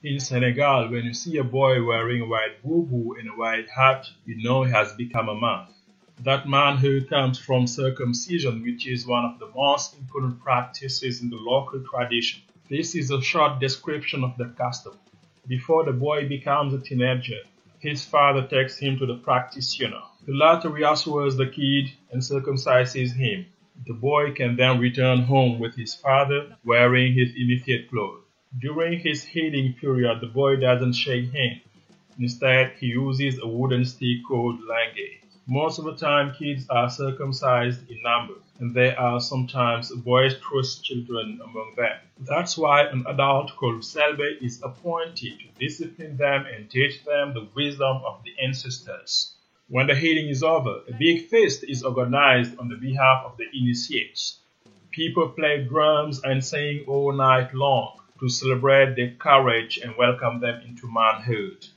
In Senegal, when you see a boy wearing a white boubou and a white hat, you know he has become a man. That manhood comes from circumcision, which is one of the most important practices in the local tradition. This is a short description of the custom. Before the boy becomes a teenager, his father takes him to the practitioner. The latter reassures the kid and circumcises him. The boy can then return home with his father wearing his initiate clothes. During his healing period, the boy doesn't shake hands. Instead, he uses a wooden stick called langue. Most of the time, kids are circumcised in numbers, and there are sometimes boisterous children among them. That's why an adult called Selbe is appointed to discipline them and teach them the wisdom of the ancestors. When the healing is over, a big feast is organized on the behalf of the initiates. People play drums and sing all night long to celebrate their courage and welcome them into manhood.